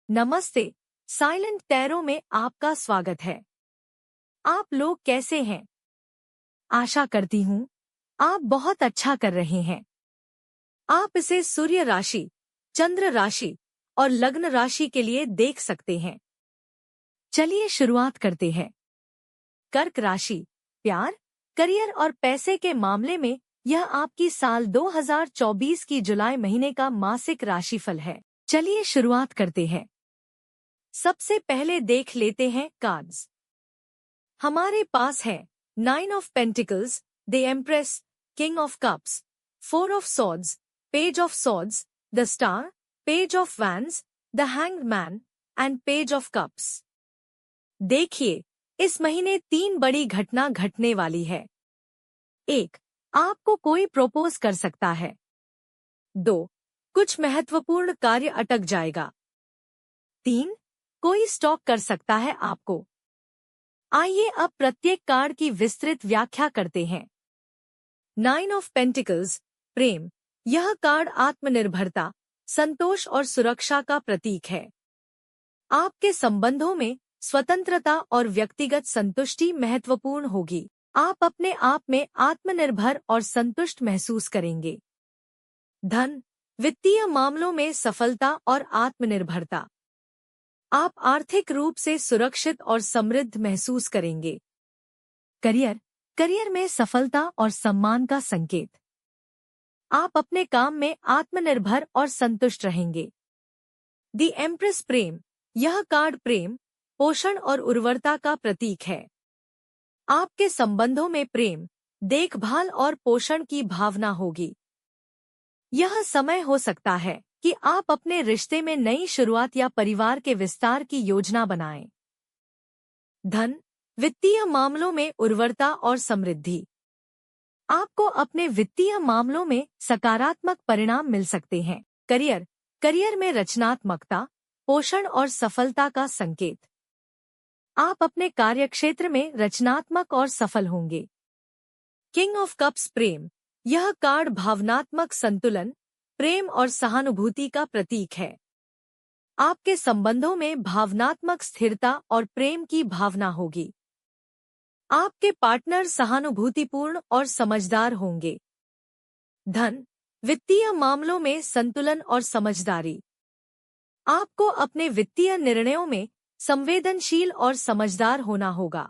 नमस्ते। Silent tarot में आपका स्वागत है। आप लोग कैसे हैं? आशा करती हूँ आप बहुत अच्छा कर रहे हैं। आप इसे सूर्य राशि, चंद्र राशि और लग्न राशि के लिए देख सकते हैं। चलिए शुरुआत करते हैं। कर्क राशि, प्यार, करियर और पैसे के मामले में यह आपकी साल 2024 की जुलाई महीने का मासिक राशिफल है। चलिए शुरुआत करते हैं। सबसे पहले देख लेते हैं कार्ड्स। हमारे पास है 9 of pentacles, the empress, king of cups, 4 of swords, page of swords, the star, page of wands, the hanged man and page of cups. देखिए, इस महीने 3 बड़ी घटना घटने वाली है। 1. आपको कोई प्रपोज कर सकता है। 2. कुछ महत्वपूर्ण कार्य अटक जाएगा। 3. कोई स्टॉक कर सकता है आपको। आइए अब प्रत्येक कार्ड की विस्तृत व्याख्या करते हैं। 9 ऑफ पेंटिकल्स, प्रेम। यह कार्ड आत्मनिर्भरता, संतोष और सुरक्षा का प्रतीक है। आपके संबंधों में स्वतंत्रता और व्यक्तिगत संतुष्टि महत्वपूर्ण होगी। आप अपने आप में आत्मनिर्भर और संतुष्ट महसूस करेंगे। धन, वित्तीय मामलों में सफलता और आत्मनिर्भरता। आप आर्थिक रूप से सुरक्षित और समृद्ध महसूस करेंगे। करियर, करियर में सफलता और सम्मान का संकेत। आप अपने काम में आत्मनिर्भर और संतुष्ट रहेंगे। द एम्प्रेस, प्रेम। यह कार्ड प्रेम, पोषण और उर्वरता का प्रतीक है। आपके संबंधों में प्रेम, देखभाल और पोषण की भावना होगी। यह समय हो सकता है कि आप अपने रिश्ते में नई शुरुआत या परिवार के विस्तार की योजना बनाएं। धन, वित्तीय मामलों में उर्वरता और समृद्धि। आपको अपने वित्तीय मामलों में सकारात्मक परिणाम मिल सकते हैं। करियर, करियर में रचनात्मकता, पोषण और सफलता का संकेत। आप अपने कार्यक्षेत्र में रचनात्मक और सफल होंगे। किंग ऑफ कप्स, प्रेम। यह कार्ड भावनात्मक संतुलन, प्रेम और सहानुभूति का प्रतीक है। आपके संबंधों में भावनात्मक स्थिरता और प्रेम की भावना होगी। आपके पार्टनर सहानुभूतिपूर्ण और समझदार होंगे। धन, वित्तीय मामलों में संतुलन और समझदारी। आपको अपने वित्तीय निर्णयों में संवेदनशील और समझदार होना होगा।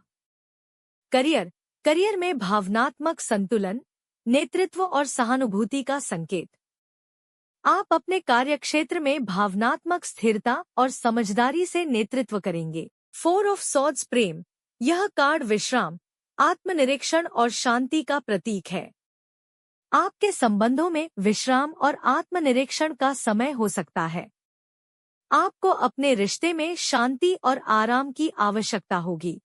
करियर, करियर में भावनात्मक संतुलन, नेतृत्व और सहानुभूति का संकेत। आप अपने कार्यक्षेत्र में भावनात्मक स्थिरता और समझदारी से नेतृत्व करेंगे। 4 ऑफ सॉर्ड्स, प्रेम। यह कार्ड विश्राम, आत्मनिरीक्षण और शांति का प्रतीक है। आपके संबंधों में विश्राम और आत्मनिरीक्षण का समय हो सकता है। आपको अपने रिश्ते में शांति और आराम की आवश्यकता होगी।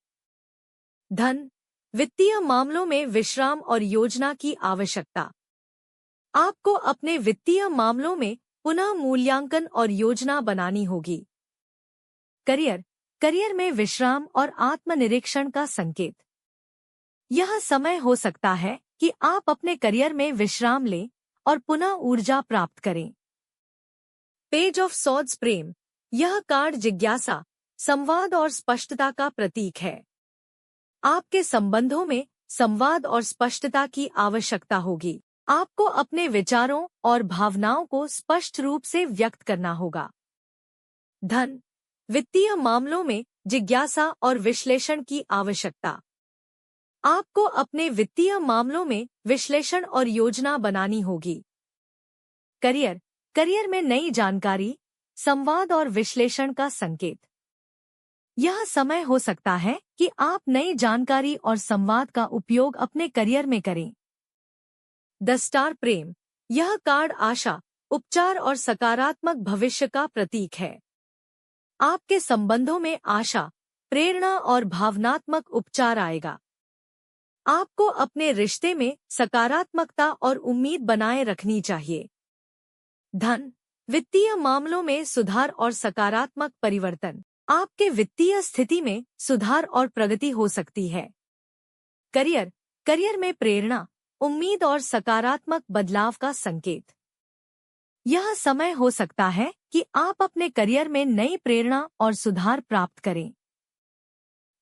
धन, वित्तीय मामलों में विश्राम और योजना की आवश्यकता। आपको अपने वित्तीय मामलों में पुनः मूल्यांकन और योजना बनानी होगी। करियर, करियर में विश्राम और आत्मनिरीक्षण का संकेत। यह समय हो सकता है कि आप अपने करियर में विश्राम लें और पुनः ऊर्जा प्राप्त करें। पेज ऑफ सॉर्ड्स, प्रेम। यह कार्ड जिज्ञासा, संवाद और स्पष्टता का प्रतीक है। आपके संबंधों में संवाद और स्पष्टता की आवश्यकता होगी। आपको अपने विचारों और भावनाओं को स्पष्ट रूप से व्यक्त करना होगा। धन, वित्तीय मामलों में जिज्ञासा और विश्लेषण की आवश्यकता। आपको अपने वित्तीय मामलों में विश्लेषण और योजना बनानी होगी। करियर, करियर में नई जानकारी, संवाद और विश्लेषण का संकेत। यह समय हो सकता है कि आप नई जानकारी और संवाद का उपयोग अपने करियर में करें। द स्टार, प्रेम। यह कार्ड आशा, उपचार और सकारात्मक भविष्य का प्रतीक है। आपके संबंधों में आशा, प्रेरणा और भावनात्मक उपचार आएगा। आपको अपने रिश्ते में सकारात्मकता और उम्मीद बनाए रखनी चाहिए। धन, वित्तीय मामलों में सुधार और सकारात्मक परिवर्तन। आपके वित्तीय स्थिति में सुधार और प्रगति हो सकती है। करियर, करियर में प्रेरणा, उम्मीद और सकारात्मक बदलाव का संकेत। यह समय हो सकता है कि आप अपने करियर में नई प्रेरणा और सुधार प्राप्त करें।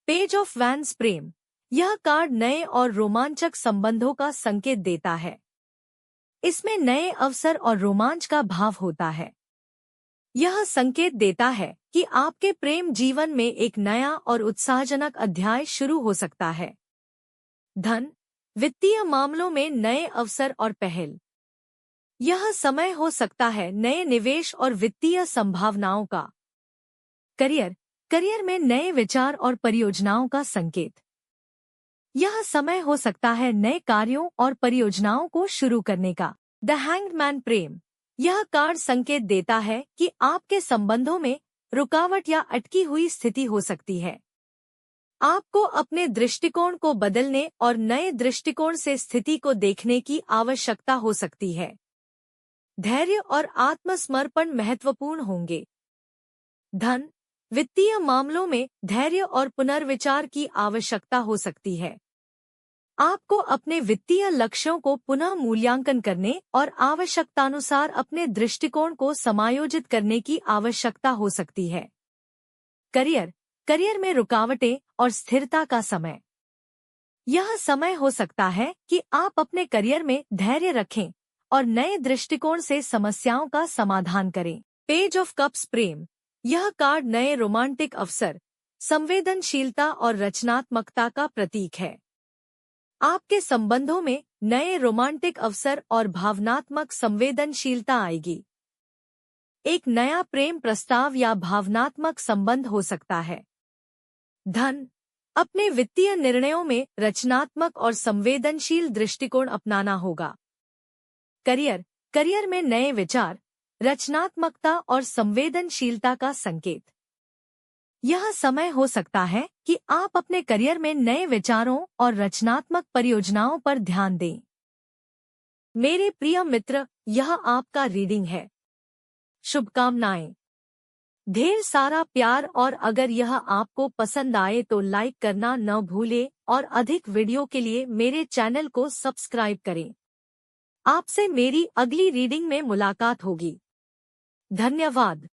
पेज ऑफ वैंस प्रेम, यह कार्ड नए और रोमांचक संबंधों का संकेत देता है। इसमें नए अवसर और रोमांच का भाव होता है। यह संकेत देता है कि आपके प्रेम जीवन में एक नया और उत्साहजनक अध्याय शुरू हो सकता है। धन, वित्तीय मामलों में नए अवसर और पहल, यह समय हो सकता है नए निवेश और वित्तीय संभावनाओं का। करियर, करियर में नए विचार और परियोजनाओं का संकेत, यह समय हो सकता है नए कार्यों और परियोजनाओं को शुरू करने का। द हैंग्ड मैन प्रेम, यह कार्ड संकेत देता है कि आपके संबंधों में रुकावट या अटकी हुई स्थिति हो सकती है। आपको अपने दृष्टिकोण को बदलने और नए दृष्टिकोण से स्थिति को देखने की आवश्यकता हो सकती है। धैर्य और आत्मसमर्पण महत्वपूर्ण होंगे। धन, वित्तीय मामलों में धैर्य और पुनर्विचार की आवश्यकता हो सकती है। आपको अपने वित्तीय लक्ष्यों को पुनः मूल्यांकन करने और आवश्यकतानुसार अपने दृष्टिकोण को समायोजित करने की आवश्यकता हो सकती है। करियर, करियर में रुकावटें और स्थिरता का समय, यह समय हो सकता है कि आप अपने करियर में धैर्य रखें और नए दृष्टिकोण से समस्याओं का समाधान करें। पेज ऑफ कप्स प्रेम, यह कार्ड नए रोमांटिक अवसर, संवेदनशीलता और रचनात्मकता का प्रतीक है। आपके संबंधों में नए रोमांटिक अवसर और भावनात्मक संवेदनशीलता आएगी। एक नया प्रेम प्रस्ताव या भावनात्मक संबंध हो सकता है। धन, अपने वित्तीय निर्णयों में रचनात्मक और संवेदनशील दृष्टिकोण अपनाना होगा। करियर, करियर में नए विचार, रचनात्मकता और संवेदनशीलता का संकेत, यह समय हो सकता है कि आप अपने करियर में नए विचारों और रचनात्मक परियोजनाओं पर ध्यान दें। मेरे प्रिय मित्र, यह आपका रीडिंग है। शुभकामनाएं। ढेर सारा प्यार, और अगर यह आपको पसंद आए तो लाइक करना न भूलें और अधिक वीडियो के लिए मेरे चैनल को सब्सक्राइब करें। आपसे मेरी अगली रीडिंग में मुलाकात होगी। धन्यवाद।